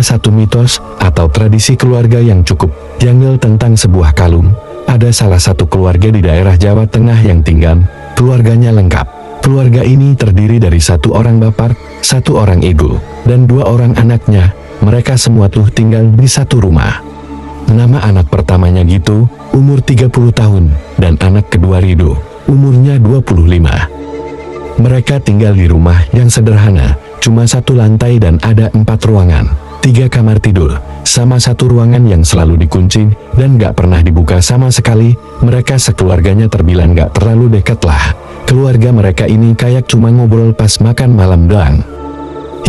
Ada satu mitos atau tradisi keluarga yang cukup janggal tentang sebuah kalung. Ada salah satu keluarga di daerah Jawa Tengah yang tinggal, keluarganya lengkap. Keluarga ini terdiri dari satu orang bapak, satu orang ibu, dan dua orang anaknya. Mereka semua tuh tinggal di satu rumah. Nama anak pertamanya Gito, umur 30 tahun, dan anak kedua Rido, umurnya 25. Mereka tinggal di rumah yang sederhana, cuma satu lantai dan ada 4 ruangan, 3 kamar tidur, sama satu ruangan yang selalu dikunci dan gak pernah dibuka sama sekali. Mereka sekeluarganya terbilang gak terlalu dekat lah. Keluarga mereka ini kayak cuma ngobrol pas makan malam doang.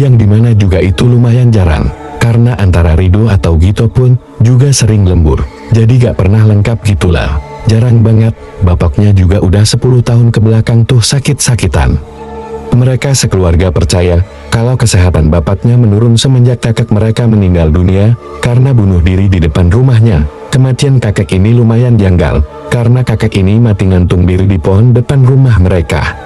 Yang dimana juga itu lumayan jarang, karena antara Rido atau Gito pun juga sering lembur, jadi gak pernah lengkap gitulah. Jarang banget, bapaknya juga udah 10 tahun ke belakang tuh sakit-sakitan. Mereka sekeluarga percaya kalau kesehatan bapaknya menurun semenjak kakek mereka meninggal dunia karena bunuh diri di depan rumahnya. Kematian kakek ini lumayan janggal, karena kakek ini mati gantung diri di pohon depan rumah mereka.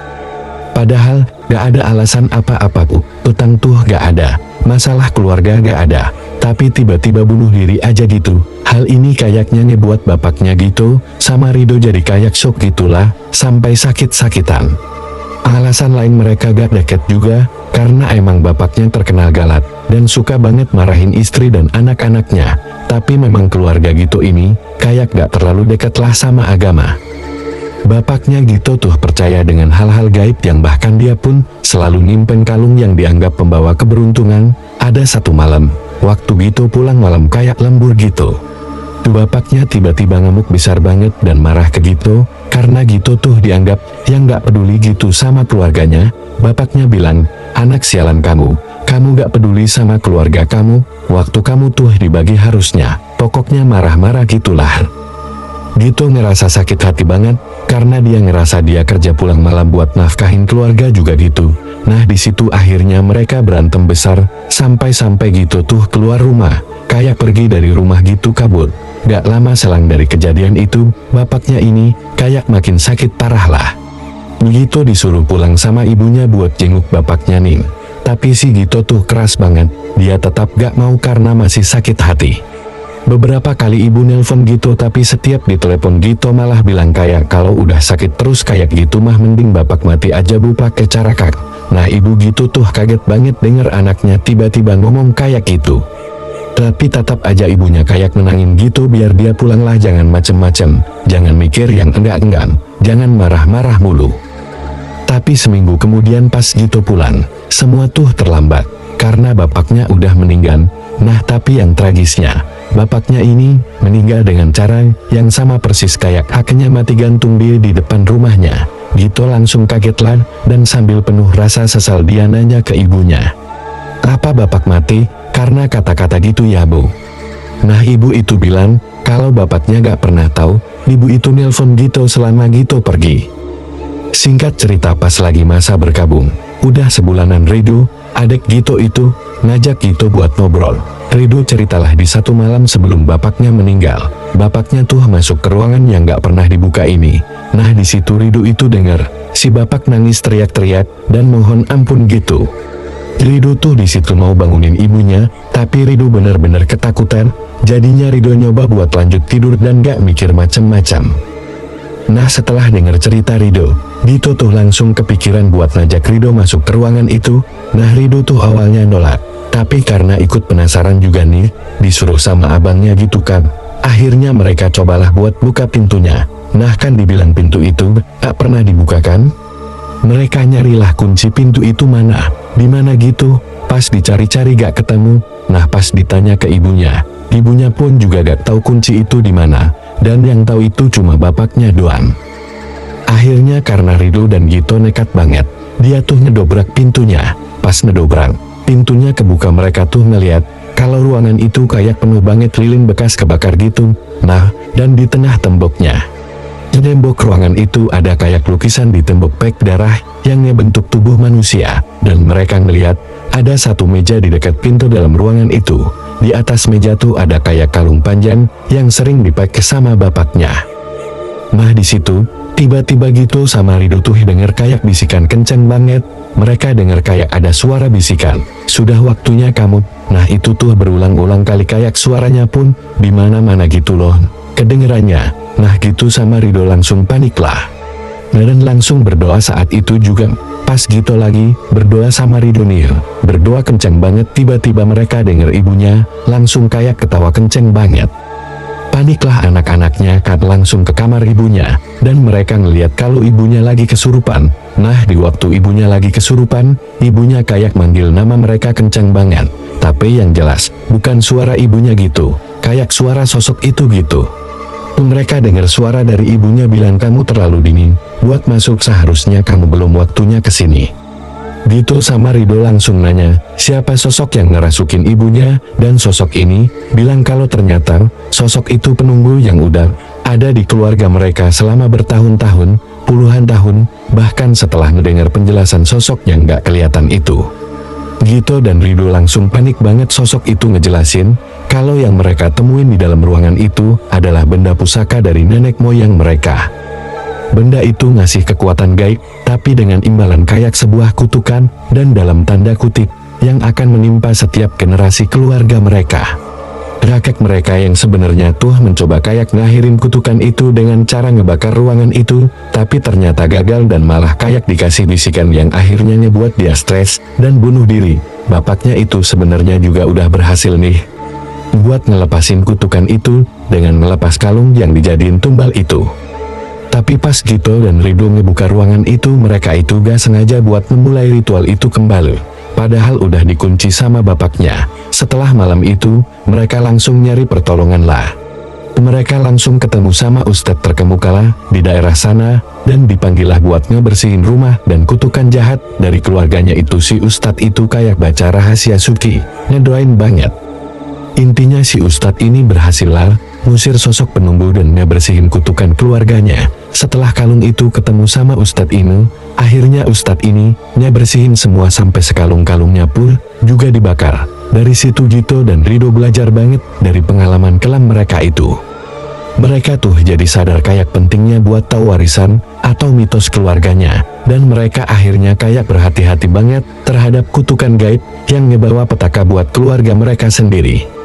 Padahal, gak ada alasan apa-apa tuh, utang tuh gak ada, masalah keluarga gak ada, tapi tiba-tiba bunuh diri aja gitu. Hal ini kayaknya ngebuat bapaknya gitu, sama Rido jadi kayak shock gitulah, sampai sakit-sakitan. Alasan lain mereka gak deket juga, karena emang bapaknya terkenal galak, dan suka banget marahin istri dan anak-anaknya. Tapi memang keluarga gitu ini, kayak gak terlalu dekat lah sama agama. Bapaknya Gito tuh percaya dengan hal-hal gaib yang bahkan dia pun selalu nyimpen kalung yang dianggap pembawa keberuntungan. Ada satu malam, waktu Gito pulang malam kayak lembur gitu. Bapaknya tiba-tiba ngamuk besar banget dan marah ke Gito, karena Gito tuh dianggap yang gak peduli gitu sama keluarganya. Bapaknya bilang, anak sialan kamu gak peduli sama keluarga kamu, waktu kamu tuh dibagi harusnya. Pokoknya marah-marah gitulah. Gito ngerasa sakit hati banget, karena dia ngerasa dia kerja pulang malam buat nafkahin keluarga juga gitu. Nah di situ akhirnya mereka berantem besar, sampai-sampai Gito tuh keluar rumah, kayak pergi dari rumah gitu kabur. Gak lama selang dari kejadian itu, bapaknya ini kayak makin sakit parah lah. Gito disuruh pulang sama ibunya buat jenguk bapaknya nih. Tapi si Gito tuh keras banget, dia tetap gak mau karena masih sakit hati. Beberapa kali ibu nelpon Gito, tapi setiap ditelepon Gito malah bilang kayak kalau udah sakit terus kayak gitu mah mending bapak mati aja bu pakai cara kak. Nah ibu Gito tuh kaget banget denger anaknya tiba-tiba ngomong kayak gitu. Tapi tetap aja ibunya kayak menangin Gito biar dia pulanglah, jangan macem-macem, jangan mikir yang enggak-enggak, jangan marah-marah mulu. Tapi seminggu kemudian pas Gito pulang, semua tuh terlambat, karena bapaknya udah meninggal. Nah tapi yang tragisnya, bapaknya ini meninggal dengan cara yang sama persis kayak kakeknya mati gantung diri di depan rumahnya. Gito langsung kaget lah, dan sambil penuh rasa sesal dia nanya ke ibunya, apa bapak mati karena kata-kata gitu ya bu? Nah ibu itu bilang kalau bapaknya gak pernah tahu ibu itu nelpon Gito selama Gito pergi. Singkat cerita, pas lagi masa berkabung, udah sebulanan Rido, adik Gito itu, ngajak Gito buat ngobrol. Rido ceritalah di satu malam sebelum bapaknya meninggal, bapaknya tuh masuk ke ruangan yang gak pernah dibuka ini. Nah di situ Rido itu dengar si bapak nangis teriak-teriak dan mohon ampun gitu. Rido tuh di situ mau bangunin ibunya, tapi Rido bener-bener ketakutan. Jadinya Rido nyoba buat lanjut tidur dan gak mikir macem-macem. Nah setelah dengar cerita Rido, Gito tuh langsung kepikiran buat ngajak Rido masuk ke ruangan itu. Nah Rido tuh awalnya nolak, tapi karena ikut penasaran juga nih, disuruh sama abangnya gitu kan. Akhirnya mereka cobalah buat buka pintunya. Nah kan dibilang pintu itu gak pernah dibuka kan. Mereka nyarilah kunci pintu itu mana, dimana gitu. Pas dicari-cari gak ketemu. Nah pas ditanya ke ibunya, ibunya pun juga gak tahu kunci itu di mana, dan yang tahu itu cuma bapaknya doang. Akhirnya karena Rido dan Gito nekat banget, dia tuh ngedobrak pintunya. Pas ngedobrak pintunya kebuka, mereka tuh ngeliat kalau ruangan itu kayak penuh banget lilin bekas kebakar gitu. Nah dan di tengah temboknya, di tembok ruangan itu ada kayak lukisan di tembok pek darah yang ngebentuk tubuh manusia. Dan mereka ngeliat ada satu meja di dekat pintu dalam ruangan itu. Di atas meja tuh ada kayak kalung panjang yang sering dipakai sama bapaknya. Nah di situ Tiba-tiba Gito sama Rido tuh denger kayak bisikan kenceng banget. Mereka denger kayak ada suara bisikan, "Sudah waktunya kamu." Nah itu tuh berulang-ulang kali kayak suaranya pun di mana-mana gitu loh kedengerannya. Nah Gito sama Rido langsung paniklah. Dan langsung berdoa saat itu juga. Pas Gito lagi berdoa sama Rido nih, berdoa kenceng banget, tiba-tiba mereka denger ibunya langsung kayak ketawa kenceng banget. Paniklah anak-anaknya kan langsung ke kamar ibunya, dan mereka ngeliat kalau ibunya lagi kesurupan. Nah di waktu ibunya lagi kesurupan, ibunya kayak manggil nama mereka kencang banget. Tapi yang jelas, bukan suara ibunya gitu, kayak suara sosok itu gitu. Mereka dengar suara dari ibunya bilang, "Kamu terlalu dini buat masuk, seharusnya kamu belum waktunya kesini." Gito sama Rido langsung nanya, siapa sosok yang ngerasukin ibunya, dan sosok ini bilang kalau ternyata sosok itu penunggu yang udah ada di keluarga mereka selama bertahun-tahun, puluhan tahun, bahkan setelah mendengar penjelasan sosok yang gak kelihatan itu. Gito dan Rido langsung panik banget. Sosok itu ngejelasin kalau yang mereka temuin di dalam ruangan itu adalah benda pusaka dari nenek moyang mereka. Benda itu ngasih kekuatan gaib, tapi dengan imbalan kayak sebuah kutukan, dan dalam tanda kutip, yang akan menimpa setiap generasi keluarga mereka. Kakek mereka yang sebenarnya tuh mencoba kayak ngakhirin kutukan itu dengan cara ngebakar ruangan itu, tapi ternyata gagal dan malah kayak dikasih bisikan yang akhirnya ngebuat dia stres dan bunuh diri. Bapaknya itu sebenarnya juga udah berhasil nih buat ngelepasin kutukan itu dengan melepas kalung yang dijadiin tumbal itu. Tapi pas Gito dan Rido ngebuka ruangan itu, mereka itu gak sengaja buat memulai ritual itu kembali. Padahal udah dikunci sama bapaknya. Setelah malam itu, mereka langsung nyari pertolongan lah. Mereka langsung ketemu sama Ustadz terkemuka lah di daerah sana, dan dipanggil lah buat ngebersihin rumah dan kutukan jahat dari keluarganya itu. Si Ustadz itu kayak baca rahasia suci, ngedoain banget. Intinya si Ustadz ini berhasil lah ngusir sosok penunggu dan ngebersihin kutukan keluarganya. Setelah kalung itu ketemu sama Ustadz ini, akhirnya Ustadz ini ngebersihin semua sampai sekalung-kalungnya pun juga dibakar. Dari situ Gito dan Rido belajar banget dari pengalaman kelam mereka itu. Mereka tuh jadi sadar kayak pentingnya buat tahu warisan atau mitos keluarganya, dan mereka akhirnya kayak berhati-hati banget terhadap kutukan gaib yang ngebawa petaka buat keluarga mereka sendiri.